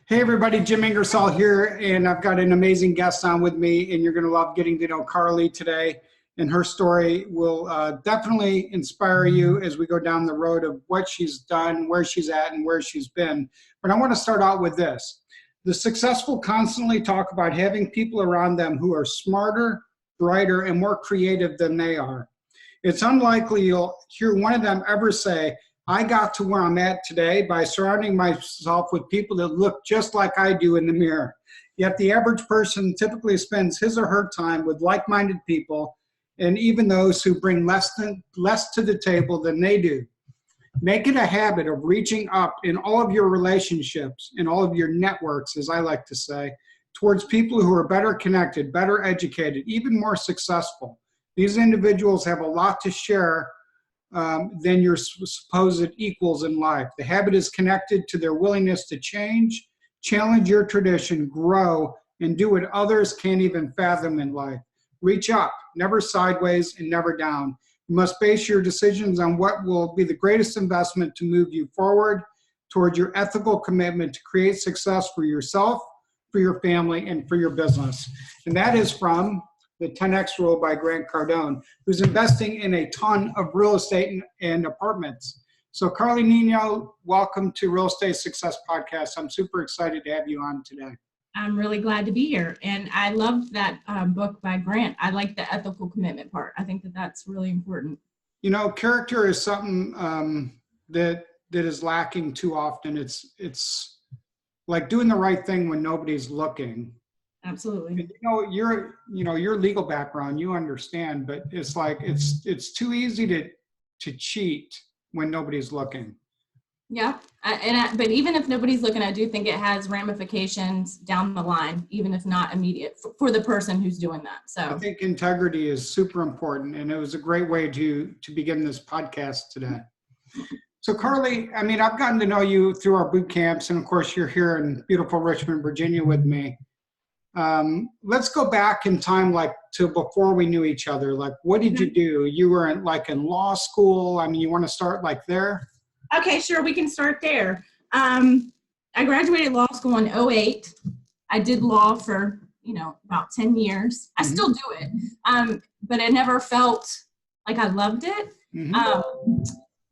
Hey everybody, Jim Ingersoll here, and I've got an amazing guest on with me, and you're going to love getting to know Carly today, and her story will definitely inspire you as we go down the road of what she's done, where she's at, and where she's been. But I want to start out with this. The successful constantly talk about having people around them who are smarter, brighter, and more creative than they are. It's unlikely you'll hear one of them ever say, I got to where I'm at today by surrounding myself with people that look just like I do in the mirror. Yet the average person typically spends his or her time with like-minded people, and even those who bring less to the table than they do. Make it a habit of reaching up in all of your relationships, in all of your networks, as I like to say, towards people who are better connected, better educated, even more successful. These individuals have a lot to share than your supposed equals in life. The habit is connected to their willingness to change, challenge your tradition, grow, and do what others can't even fathom in life. Reach up, never sideways and never down. You must base your decisions on what will be the greatest investment to move you forward towards your ethical commitment to create success for yourself, for your family, and for your business. And that is from the 10X Rule by Grant Cardone, who's investing in a ton of real estate and apartments. So Carly Nino, welcome to Real Estate Success Podcast. I'm super excited to have you on today. I'm really glad to be here. And I loved that book by Grant. I like the ethical commitment part. I think that that's really important. You know, character is something that is lacking too often. It's like doing the right thing when nobody's looking. Absolutely. And, your legal background, you understand, but it's like it's too easy to cheat when nobody's looking. Yeah, but even if nobody's looking, I do think it has ramifications down the line, even if not immediate for the person who's doing that. So I think integrity is super important, and it was a great way to begin this podcast today. So Carly, I mean, I've gotten to know you through our boot camps, and of course, you're here in beautiful Richmond, Virginia, with me. Let's go back in time, like to before we knew each other. Like, what did you do? You were in law school. I mean, you want to start like there? Okay, sure. We can start there. I graduated law school in 2008. I did law for, about 10 years. I still do it. But I never felt like I loved it. Mm-hmm.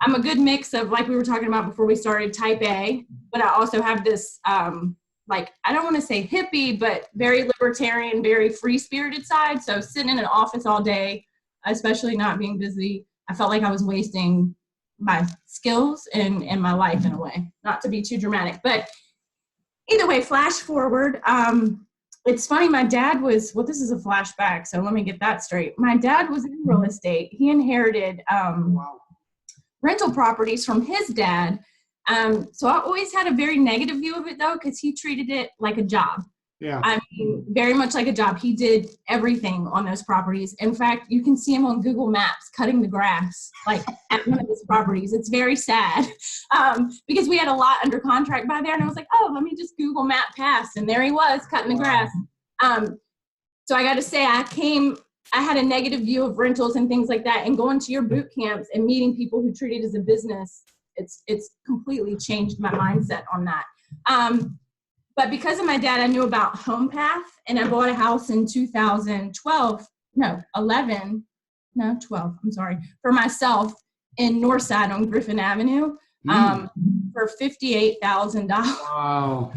I'm a good mix of, like we were talking about before we started, type A, but I also have this, I don't want to say hippie, but very libertarian, very free-spirited side. So sitting in an office all day, especially not being busy, I felt like I was wasting my skills and my life in a way, not to be too dramatic. But either way, flash forward. It's funny, my dad was, this is a flashback, so let me get that straight. My dad was in real estate. He inherited rental properties from his dad. So I always had a very negative view of it, though, because he treated it like a job. Yeah. I mean, very much like a job. He did everything on those properties. In fact, you can see him on Google Maps cutting the grass, like at one of his properties. It's very sad because we had a lot under contract by there. And I was like, oh, let me just Google Map past. And there he was cutting the grass. So I got to say, I had a negative view of rentals and things like that. And going to your boot camps and meeting people who treat it as a business, it's completely changed my mindset on that. But because of my dad, I knew about HomePath, and I bought a house in 12, for myself in Northside on Griffin Avenue for $58,000. Wow.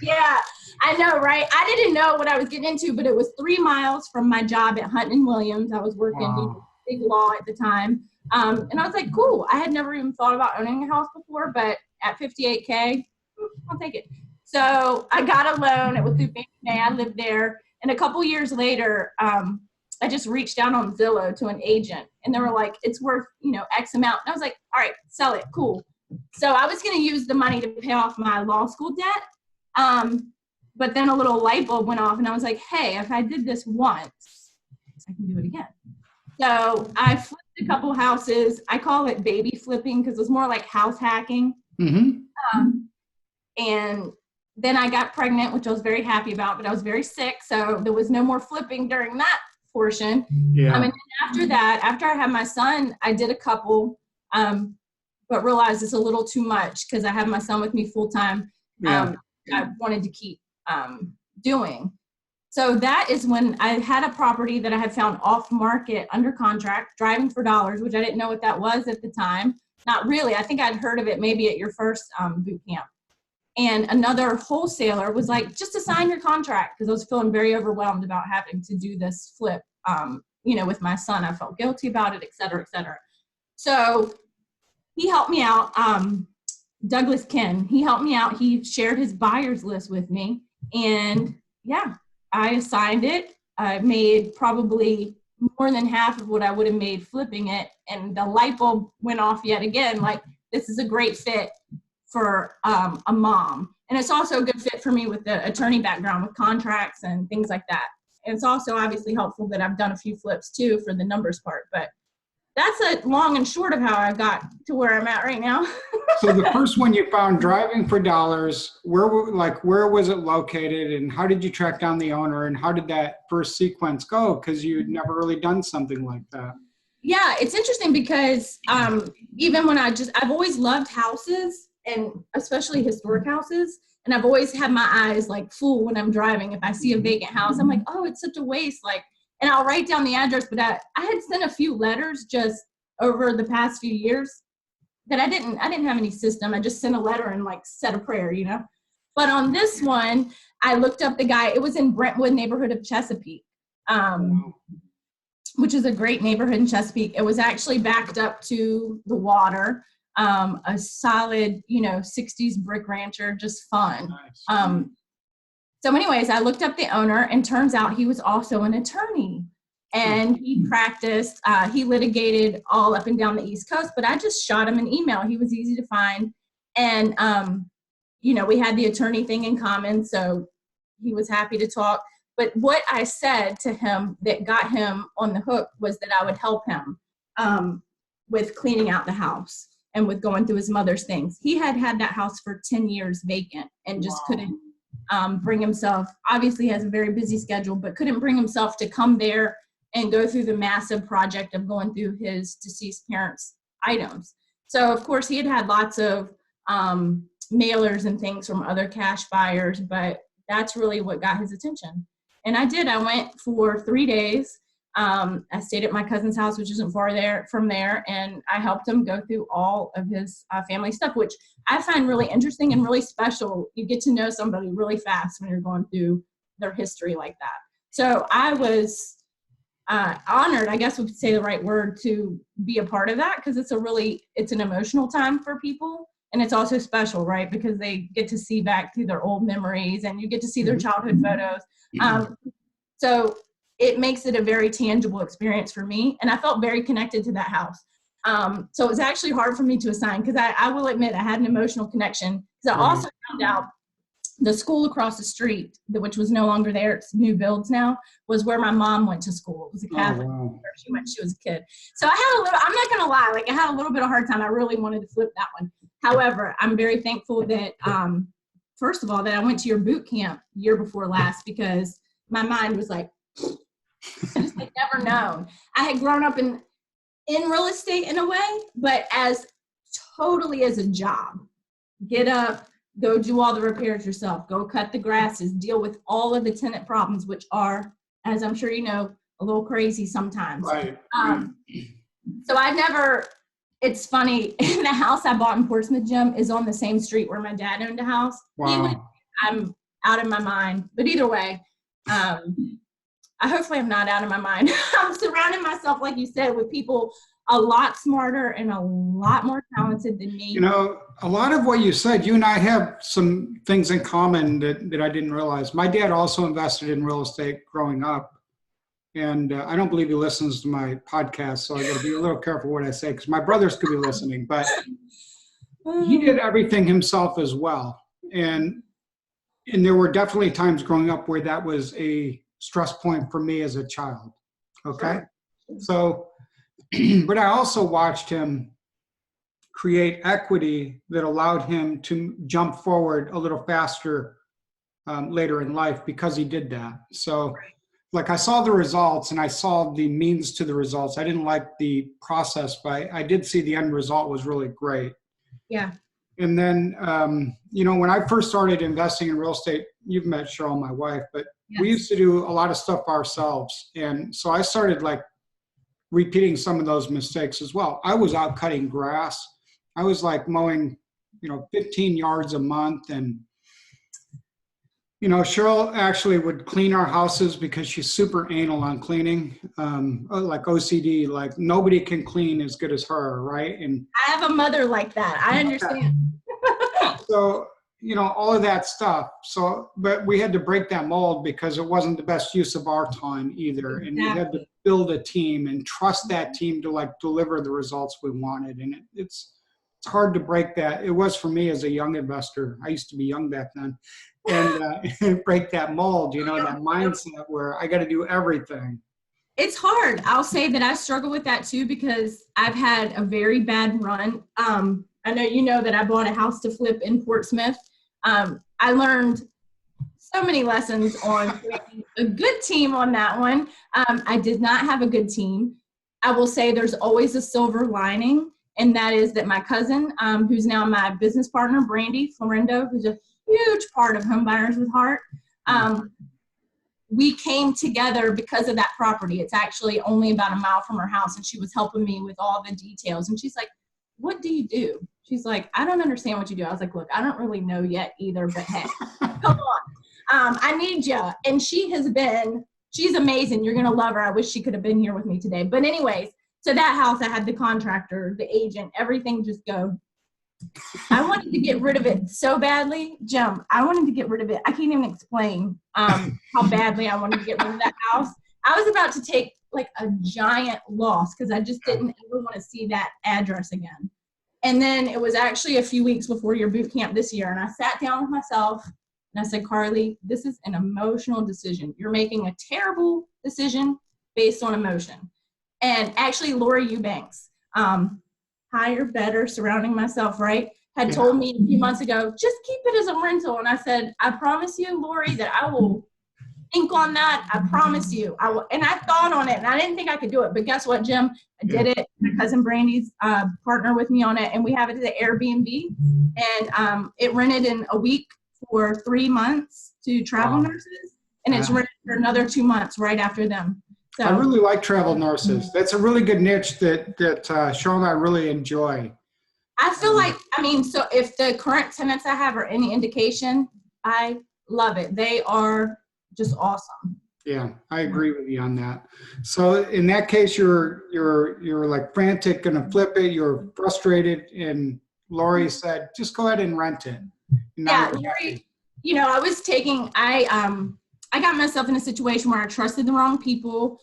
Yeah, I know, right? I didn't know what I was getting into, but it was 3 miles from my job at Hunt & Williams. I was working big law at the time. And I was like, cool. I had never even thought about owning a house before, but at $58K, I'll take it. So I got a loan. It was through Fannie Mae. I lived there. And a couple years later, I just reached out on Zillow to an agent, and they were like, it's worth, X amount. And I was like, all right, sell it. Cool. So I was going to use the money to pay off my law school debt. But then a little light bulb went off, and I was like, hey, if I did this once, I can do it again. So I flipped a couple houses. I call it baby flipping because it was more like house hacking. Mm-hmm. And then I got pregnant, which I was very happy about, but I was very sick. So there was no more flipping during that portion. Yeah. And then after that, after I had my son, I did a couple, but realized it's a little too much because I have my son with me full time. Yeah. I wanted to keep doing. So that is when I had a property that I had found off market under contract, driving for dollars, which I didn't know what that was at the time. Not really. I think I'd heard of it maybe at your first boot camp. And another wholesaler was like, just to sign your contract, because I was feeling very overwhelmed about having to do this flip, with my son. I felt guilty about it, et cetera, et cetera. So he helped me out. Douglas Ken, he helped me out. He shared his buyer's list with me. And yeah, I assigned it. I made probably more than half of what I would have made flipping it. And the light bulb went off yet again, like, this is a great fit for a mom. And it's also a good fit for me with the attorney background with contracts and things like that. And it's also obviously helpful that I've done a few flips too for the numbers part. But that's a long and short of how I got to where I'm at right now. So the first one you found, driving for dollars, where was it located, and how did you track down the owner, and how did that first sequence go? Because you'd never really done something like that. Yeah, it's interesting because even when I've always loved houses, and especially historic houses. And I've always had my eyes like full when I'm driving. If I see a vacant house, I'm like, oh, it's such a waste. Like, and I'll write down the address, but I had sent a few letters just over the past few years that I didn't have any system. I just sent a letter and like said a prayer, But on this one, I looked up the guy. It was in Brentwood neighborhood of Chesapeake, which is a great neighborhood in Chesapeake. It was actually backed up to the water. A solid, 60s brick rancher, just fun. Nice. So anyways, I looked up the owner, and turns out he was also an attorney, and he practiced, he litigated all up and down the East Coast, but I just shot him an email. He was easy to find. And, we had the attorney thing in common, so he was happy to talk. But what I said to him that got him on the hook was that I would help him with cleaning out the house and with going through his mother's things. He had that house for 10 years vacant and just couldn't bring himself, obviously has a very busy schedule, but couldn't bring himself to come there and go through the massive project of going through his deceased parents' items. So of course he had lots of mailers and things from other cash buyers, but that's really what got his attention. And I did. I went for 3 days. I stayed at my cousin's house, which isn't far from there, and I helped him go through all of his family stuff, which I find really interesting and really special. You get to know somebody really fast when you're going through their history like that. So I was honored, I guess we could say the right word, to be a part of that, because it's an emotional time for people. And it's also special, right? Because they get to see back through their old memories, and you get to see their childhood photos. So it makes it a very tangible experience for me. And I felt very connected to that house. So it was actually hard for me to assign, because I will admit I had an emotional connection. Because I also found out the school across the street, which was no longer there, it's new builds now, was where my mom went to school. It was a Catholic school where she went, she was a kid. So I'm not going to lie, like I had a little bit of a hard time. I really wanted to flip that one. However, I'm very thankful that, first of all, that I went to your boot camp year before last, because my mind was like, I just had never known. I had grown up in real estate in a way, but totally as a job. Get up, go do all the repairs yourself, go cut the grasses, deal with all of the tenant problems, which are, as I'm sure you know, a little crazy sometimes. Right. So it's funny, the house I bought in Portsmouth, Jim, is on the same street where my dad owned a house. Wow. I'm out of my mind, but either way, hopefully I'm not out of my mind. I'm surrounding myself, like you said, with people a lot smarter and a lot more talented than me. A lot of what you said, you and I have some things in common that I didn't realize. My dad also invested in real estate growing up. And I don't believe he listens to my podcast, so I got to be a little careful what I say, because my brothers could be listening. But he did everything himself as well. And there were definitely times growing up where that was a stress point for me as a child. Okay. Sure. So, but I also watched him create equity that allowed him to jump forward a little faster later in life because he did that. So like I saw the results and I saw the means to the results. I didn't like the process, but I did see the end result was really great. Yeah. And then, when I first started investing in real estate, you've met Cheryl, my wife, but we used to do a lot of stuff ourselves. And so I started like repeating some of those mistakes as well. I was out cutting grass. I was like mowing, 15 yards a month. And, Cheryl actually would clean our houses because she's super anal on cleaning, like OCD, like nobody can clean as good as her, right? And I have a mother like that. I understand. So, all of that stuff. So, but we had to break that mold because it wasn't the best use of our time either. And we had to build a team and trust that team to like deliver the results we wanted. And it's hard to break that. It was for me as a young investor. I used to be young back then. And break that mold, that mindset where I got to do everything. It's hard. I'll say that I struggle with that too, because I've had a very bad run. I know that I bought a house to flip in Portsmouth. I learned so many lessons on creating a good team on that one. I did not have a good team. I will say there's always a silver lining, and that is that my cousin, who's now my business partner, Brandy Florendo, who's a huge part of Home Buyers with Heart, we came together because of that property. It's actually only about a mile from her house, and she was helping me with all the details. And she's like, "What do you do?" She's like, "I don't understand what you do." I was like, "Look, I don't really know yet either, but hey, come on. I need you." And she's amazing. You're going to love her. I wish she could have been here with me today. But anyways, so that house, I had the contractor, the agent, everything just go. I wanted to get rid of it so badly, Jim. I wanted to get rid of it. I can't even explain how badly I wanted to get rid of that house. I was about to take like a giant loss because I just didn't ever want to see that address again. And then it was actually a few weeks before your boot camp this year, and I sat down with myself and I said, "Carly, this is an emotional decision. You're making a terrible decision based on emotion." And actually, Lori Eubanks, higher, better, surrounding myself, right, had told me a few months ago, "Just keep it as a rental." And I said, "I promise you, Lori, that I will think on that. I promise you, I will." And I thought on it, and I didn't think I could do it. But guess what, Jim? I did it. My cousin Brandy's partner with me on it, and we have it as an Airbnb. And it rented in a week for 3 months to travel nurses, and it's rented for another 2 months right after them. So, I really like travel nurses. That's a really good niche that Cheryl and I really enjoy. I feel like, so if the current tenants I have are any indication, I love it. They are just awesome. Yeah, I agree with you on that. So in that case, you're like frantic, gonna flip it. You're frustrated, and Lori said, "Just go ahead and rent it." Lori, I got myself in a situation where I trusted the wrong people,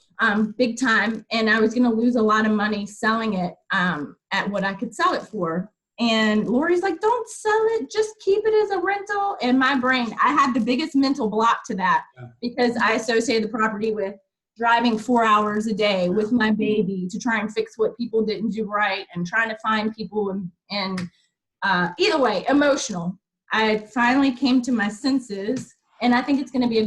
big time, and I was going to lose a lot of money selling it at what I could sell it for. And Lori's like, "Don't sell it, just keep it as a rental." And my brain, I had the biggest mental block to that because I associated the property with driving 4 hours a day with my baby to try and fix what people didn't do right and trying to find people and either way, emotional. I finally came to my senses. And I think it's going to be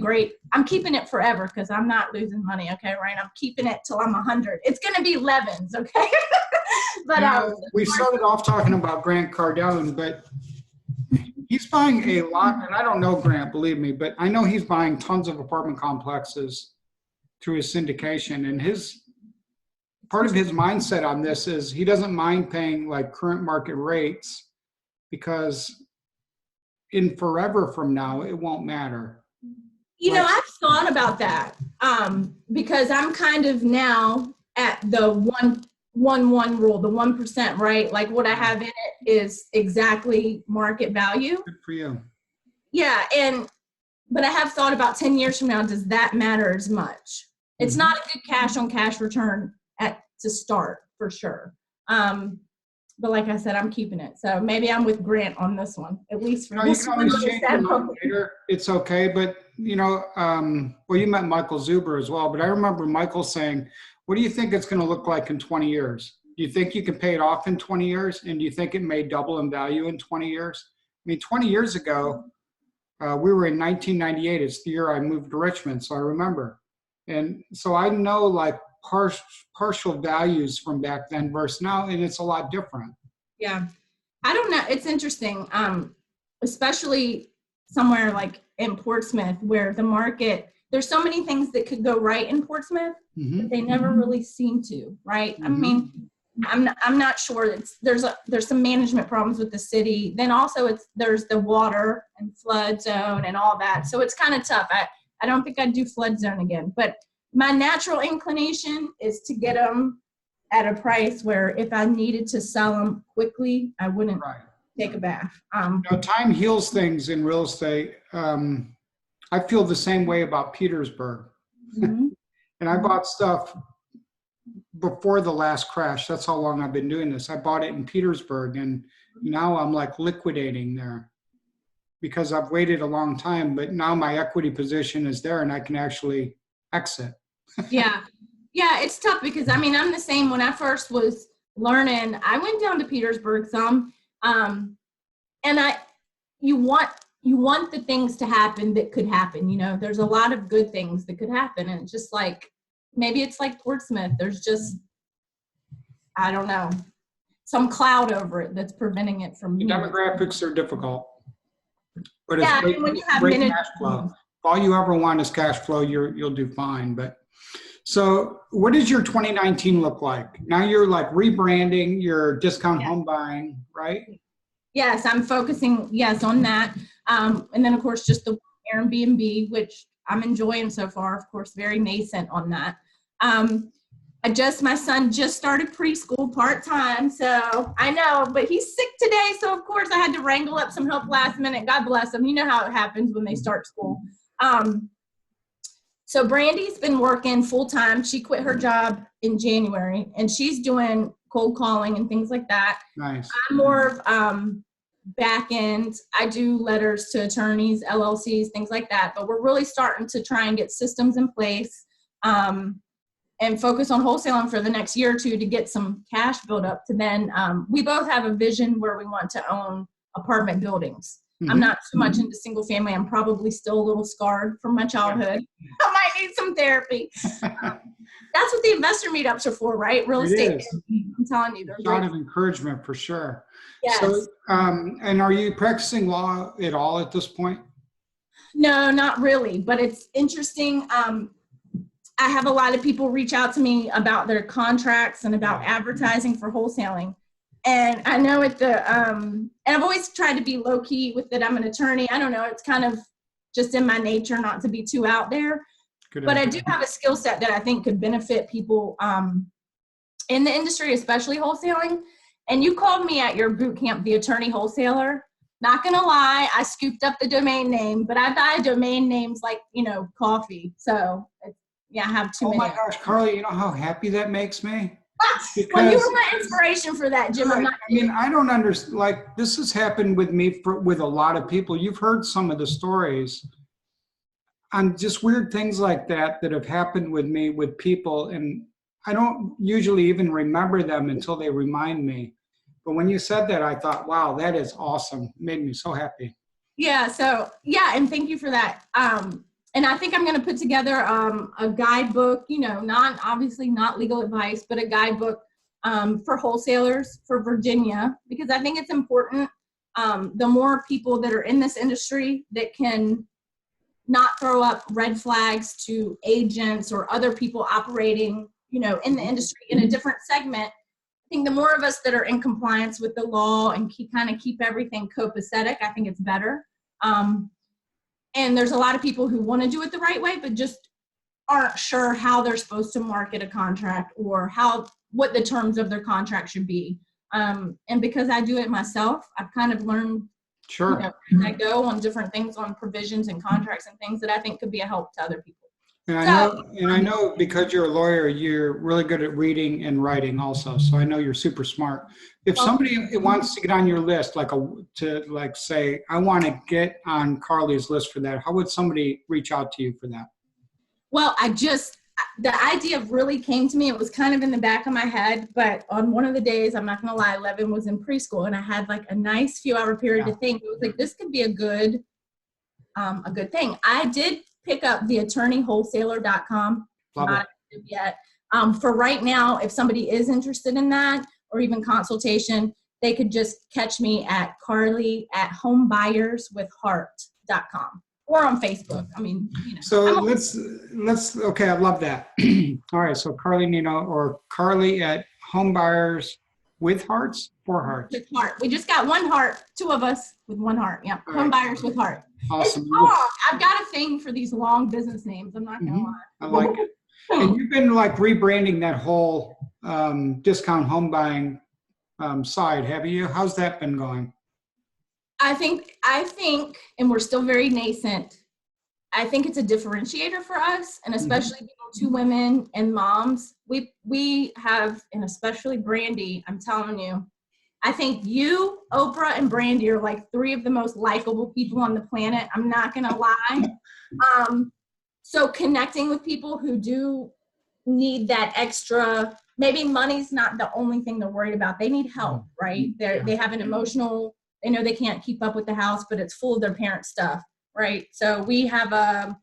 I'm keeping it forever because I'm not losing money. Okay, right? I'm keeping it till I'm 100. It's going to be Levens. Okay. But we started off talking about Grant Cardone, but he's buying a lot, and I don't know Grant, believe me, but I know he's buying tons of apartment complexes through his syndication. And part of his mindset on this is he doesn't mind paying like current market rates because in forever from now, it won't matter. I've thought about that because I'm kind of now at the 1-1-1 rule, the 1%, right? Like what I have in it is exactly market value. Good for you. Yeah. But I have thought about 10 years from now, does that matter as much? It's not a good cash on cash return to start for sure. But like I said, I'm keeping it. So maybe I'm with Grant on this one, at least for this one. It's okay. But, you met Michael Zuber as well. But I remember Michael saying, "What do you think it's going to look like in 20 years? Do you think you can pay it off in 20 years? And do you think it may double in value in 20 years? 20 years ago, we were in 1998. It's the year I moved to Richmond. So I remember. And so I know like partial values from back then versus now, and it's a lot different. Yeah. I don't know. It's interesting, especially somewhere like in Portsmouth where the market, there's so many things that could go right in Portsmouth, but they never really seem to, right? I mean, I'm not sure. There's some management problems with the city. Then also there's the water and flood zone and all that. So it's kind of tough. I don't think I'd do flood zone again, but my natural inclination is to get them at a price where if I needed to sell them quickly, I wouldn't take a bath. Time heals things in real estate. I feel the same way about Petersburg. And I bought stuff before the last crash. That's how long I've been doing this. I bought it in Petersburg, and now I'm like liquidating there because I've waited a long time, but now my equity position is there and I can actually exit. Yeah, it's tough because I mean, I'm the same. When I first was learning, I went down to Petersburg some, and you want the things to happen that could happen. You know, there's a lot of good things that could happen, and it's just like, maybe it's like Portsmouth. There's just, I don't know, some cloud over it that's preventing it from. The demographics are difficult, but yeah, it's when you have great cash flow. If all you ever want is cash flow, you'll do fine. But so, what does your 2019 look like? Now you're like rebranding, your discount home buying, right? Yes, I'm focusing on that, and then of course just the Airbnb, which I'm enjoying so far. Of course, very nascent on that. My son just started preschool part-time, so I know, but he's sick today. So of course I had to wrangle up some help last minute. God bless him. You know how it happens when they start school. So Brandy's been working full-time. She quit her job in January and she's doing cold calling and things like that. Nice. I'm more of, back end. I do letters to attorneys, LLCs, things like that, but we're really starting to try and get systems in place, and focus on wholesaling for the next year or two to get some cash built up to then, we both have a vision where we want to own apartment buildings. I'm not too much into single family. I'm probably still a little scarred from my childhood. I might need some therapy. That's what the investor meetups are for, right? Real estate. I'm telling you, there's a lot of encouragement for sure. Yes. So, and are you practicing law at all at this point? No, not really, but it's interesting. I have a lot of people reach out to me about their contracts and about advertising for wholesaling. And I know and I've always tried to be low key with that I'm an attorney. I don't know. It's kind of just in my nature not to be too out there. But I do have a skill set that I think could benefit people in the industry, especially wholesaling. And you called me at your boot camp, the Attorney Wholesaler. Not going to lie, I scooped up the domain name, but I buy domain names like, coffee. So, I have too many. Oh my gosh, Carly, you know how happy that makes me? Well, you were my inspiration for that, Jim. I'm not kidding. I don't understand. Like, this has happened with me with a lot of people. You've heard some of the stories on just weird things like that have happened with me with people, and I don't usually even remember them until they remind me. But when you said that, I thought, wow, that is awesome. It made me so happy. Yeah. So and thank you for that. And I think I'm going to put together a guidebook, obviously not legal advice, but a guidebook for wholesalers for Virginia, because I think it's important. The more people that are in this industry that can not throw up red flags to agents or other people operating, in the industry in a different segment, I think the more of us that are in compliance with the law and keep everything copacetic, I think it's better. And there's a lot of people who want to do it the right way, but just aren't sure how they're supposed to market a contract or what the terms of their contract should be. And because I do it myself, I've kind of learned, as I go on different things on provisions and contracts and things that I think could be a help to other people. And I know because you're a lawyer, you're really good at reading and writing also. So I know you're super smart. If somebody wants to get on your list, say, I want to get on Carly's list for that, how would somebody reach out to you for that? Well, the idea really came to me. It was kind of in the back of my head, but on one of the days, I'm not going to lie, Levin was in preschool and I had like a nice few hour period to think. It was like, this could be a good thing. I did pick up the attorneywholesaler.com. Not active yet. For right now, if somebody is interested in that or even consultation, they could just catch me at Carly at homebuyerswithheart.com or on Facebook. I mean, So let's, okay, I love that. All right, so Carly Nino or Carly at homebuyers with hearts, for hearts. with heart. We just got one heart, two of us with one heart. Yeah, All home right. buyers with heart. Awesome. It's long. I've got a thing for these long business names. I'm not gonna lie. I like it. And you've been like rebranding that whole discount home buying side, have you? How's that been going? I think, and we're still very nascent. I think it's a differentiator for us, and especially being two women and moms. We have, and especially Brandy, I'm telling you, I think you, Oprah, and Brandy are like three of the most likable people on the planet. I'm not gonna lie. So connecting with people who do need that extra, maybe money's not the only thing they're worried about. They need help, right? They have an emotional, they know they can't keep up with the house, but it's full of their parents' stuff, right? So we have an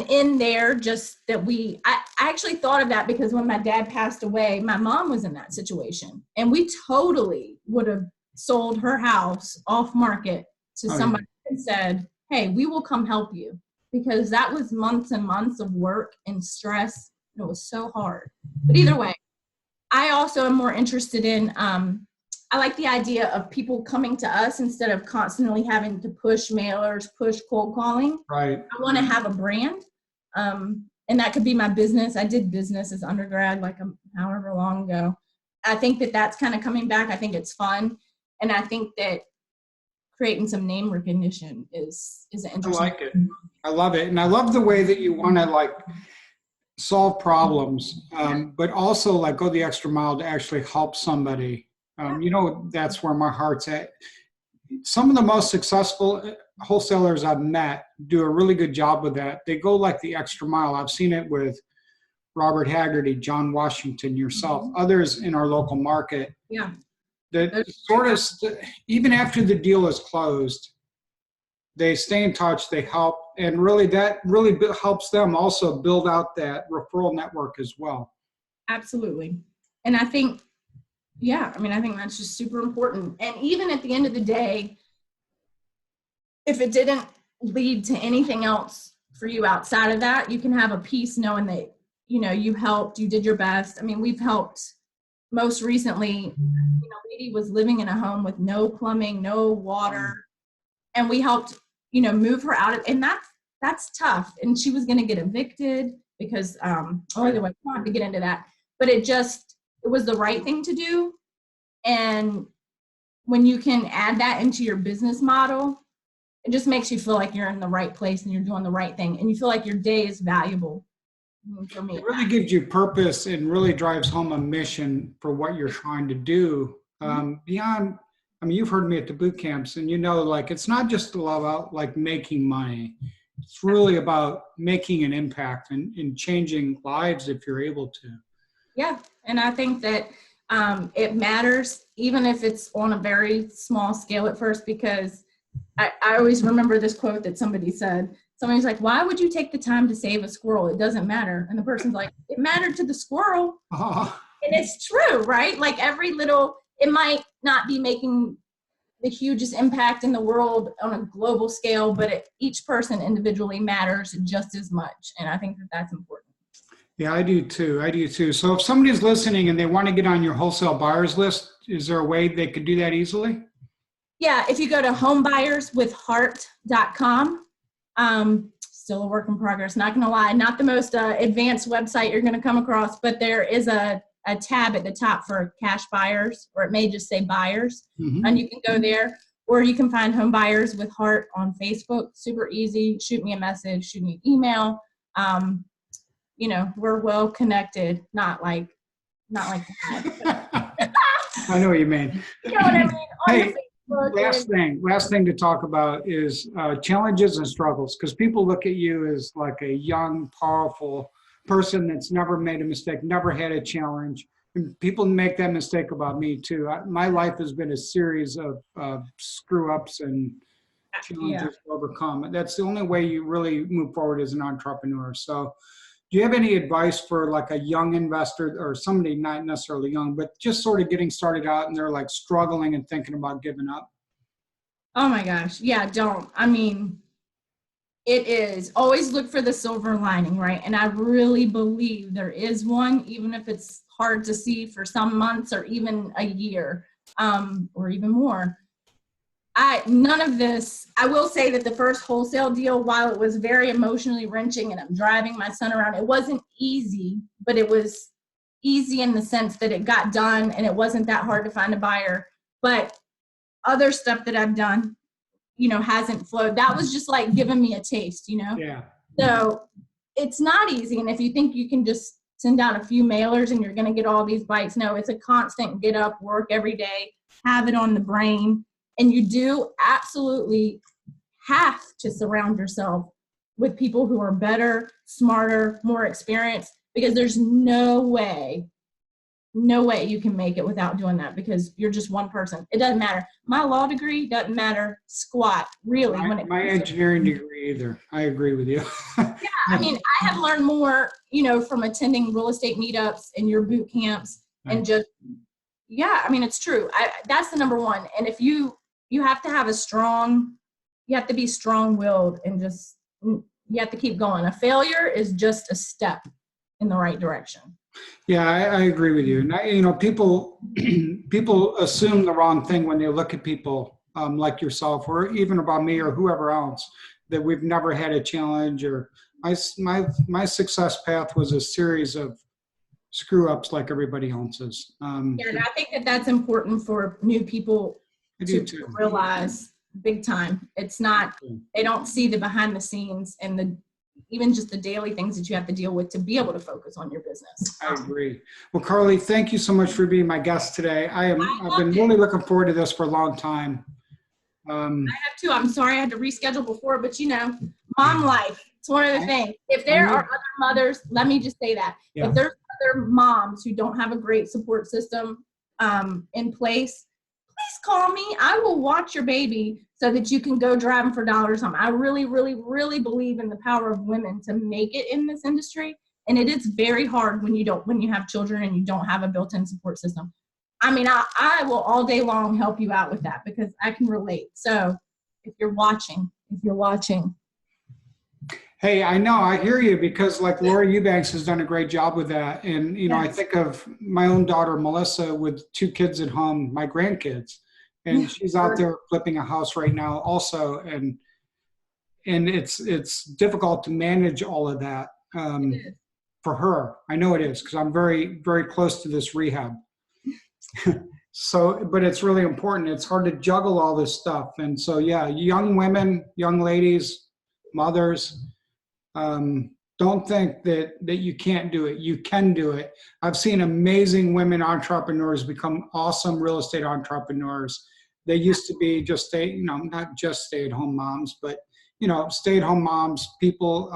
in there just that I actually thought of that because when my dad passed away, my mom was in that situation, and we totally would have sold her house off market to somebody and said, hey, we will come help you, because that was months and months of work and stress. And it was so hard. But either way, I also am more interested in, I like the idea of people coming to us instead of constantly having to push mailers, push cold calling. Right. I want to have a brand. And that could be my business. I did business as undergrad, like however long ago. I think that that's kind of coming back. I think it's fun. And I think that creating some name recognition is an interesting. I like it. I love it. And I love the way that you want to like solve problems, but also like go the extra mile to actually help somebody. That's where my heart's at. Some of the most successful wholesalers I've met do a really good job with that. They go like the extra mile. I've seen it with Robert Haggerty, John Washington, yourself, others in our local market. Yeah. That sort of, even after the deal is closed, they stay in touch, they help, and really that really helps them also build out that referral network as well. Absolutely. And I think, I think that's just super important. And even at the end of the day, if it didn't lead to anything else for you outside of that, you can have a peace knowing that, you helped, you did your best. I mean, we've helped. Most recently, lady was living in a home with no plumbing, no water, and we helped, move her out of, and that's tough. And she was going to get evicted because, anyway, not to get into that, but it was the right thing to do. And when you can add that into your business model, it just makes you feel like you're in the right place and you're doing the right thing, and you feel like your day is valuable. For me, it really gives you purpose and really drives home a mission for what you're trying to do. Beyond, you've heard me at the boot camps, and like it's not just about like making money. It's really about making an impact and changing lives if you're able to. Yeah, and I think that it matters, even if it's on a very small scale at first, because I always remember this quote that somebody said. Somebody's like, why would you take the time to save a squirrel? It doesn't matter. And the person's like, it mattered to the squirrel. And it's true, right? Like it might not be making the hugest impact in the world on a global scale, but each person individually matters just as much. And I think that that's important. Yeah, I do too. So if somebody's listening and they want to get on your wholesale buyers list, is there a way they could do that easily? Yeah, if you go to homebuyerswithheart.com, still a work in progress, not gonna lie, not the most advanced website you're gonna come across, but there is a tab at the top for cash buyers, or it may just say buyers, and you can go there, or you can find Home Buyers with Heart on Facebook. Super easy. Shoot me a message, shoot me an email. We're well connected, not like that. I know what you mean. You know what I mean? Hey, last thing to talk about is challenges and struggles, because people look at you as like a young, powerful person that's never made a mistake, never had a challenge. And people make that mistake about me too. My life has been a series of screw ups and challenges to overcome. That's the only way you really move forward as an entrepreneur. So do you have any advice for like a young investor or somebody not necessarily young, but just sort of getting started out and they're like struggling and thinking about giving up? Oh my gosh. Yeah, don't. I mean, it is always look for the silver lining, right? And I really believe there is one, even if it's hard to see for some months or even a year, or even more. None of this, I will say that the first wholesale deal, while it was very emotionally wrenching and I'm driving my son around, it wasn't easy, but it was easy in the sense that it got done and it wasn't that hard to find a buyer. But other stuff that I've done, hasn't flowed. That was just like giving me a taste, Yeah. So it's not easy. And if you think you can just send out a few mailers and you're going to get all these bites, no, it's a constant get up, work every day, have it on the brain. And you do absolutely have to surround yourself with people who are better, smarter, more experienced, because there's no way you can make it without doing that, because you're just one person. It doesn't matter. My law degree doesn't matter squat, really. My engineering degree either. I agree with you. Yeah, I mean, I have learned more, from attending real estate meetups and your boot camps and just, yeah, I mean, it's true. That's the number one. And if you have to have you have to be strong-willed and just, you have to keep going. A failure is just a step in the right direction. Yeah, I agree with you. And people assume the wrong thing when they look at people like yourself, or even about me or whoever else, that we've never had a challenge, or my success path was a series of screw ups like everybody else's. Yeah, and I think that's important for new people to realize big time. It's not, they don't see the behind the scenes and even just the daily things that you have to deal with to be able to focus on your business. I agree. Well, Carly, thank you so much for being my guest today. I've been really looking forward to this for a long time. I have too. I'm sorry I had to reschedule before, but mom life. It's one of the things. If there are other mothers, let me just say that. Yeah. If there's other moms who don't have a great support system in place, please call me. I will watch your baby so that you can go driving for dollars home. I really, really, really believe in the power of women to make it in this industry. And it is very hard when you have children and you don't have a built-in support system. I mean, I will all day long help you out with that because I can relate. So if you're watching. Hey, I know, I hear you, because like Laura Eubanks has done a great job with that. And, yes. I think of my own daughter, Melissa, with 2 kids at home, my grandkids, and she's out there flipping a house right now also. And it's difficult to manage all of that for her. I know it is, because I'm very, very close to this rehab. So, but it's really important. It's hard to juggle all this stuff. And so, yeah, young women, young ladies, mothers, don't think that you can't do it. You can do it. I've seen amazing women entrepreneurs become awesome real estate entrepreneurs. They used to be just not just stay-at-home moms, but stay-at-home moms, people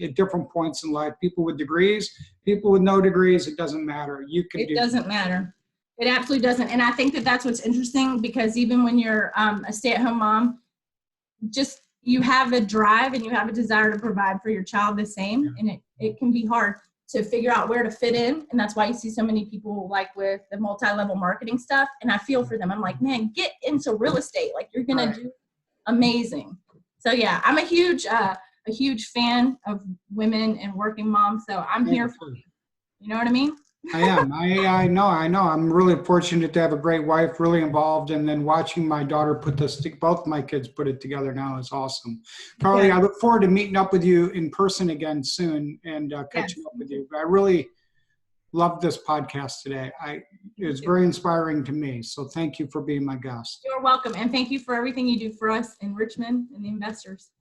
at different points in life, people with degrees, people with no degrees. It doesn't matter. It doesn't matter. It absolutely doesn't. And I think that that's what's interesting, because even when you're a stay-at-home mom, just you have a drive and you have a desire to provide for your child the same. Yeah. And it can be hard to figure out where to fit in. And that's why you see so many people like with the multi-level marketing stuff. And I feel for them. I'm like, man, get into real estate. Like, you're going to do amazing. So yeah, I'm a huge fan of women and working moms. So I'm here for you. You know what I mean? I am. I know. I'm really fortunate to have a great wife, really involved, and then watching my daughter both my kids put it together now is awesome. Carly, yeah. I look forward to meeting up with you in person again soon and catching up with you. I really loved this podcast today. It's very inspiring to me. So thank you for being my guest. You're welcome. And thank you for everything you do for us in Richmond and the investors.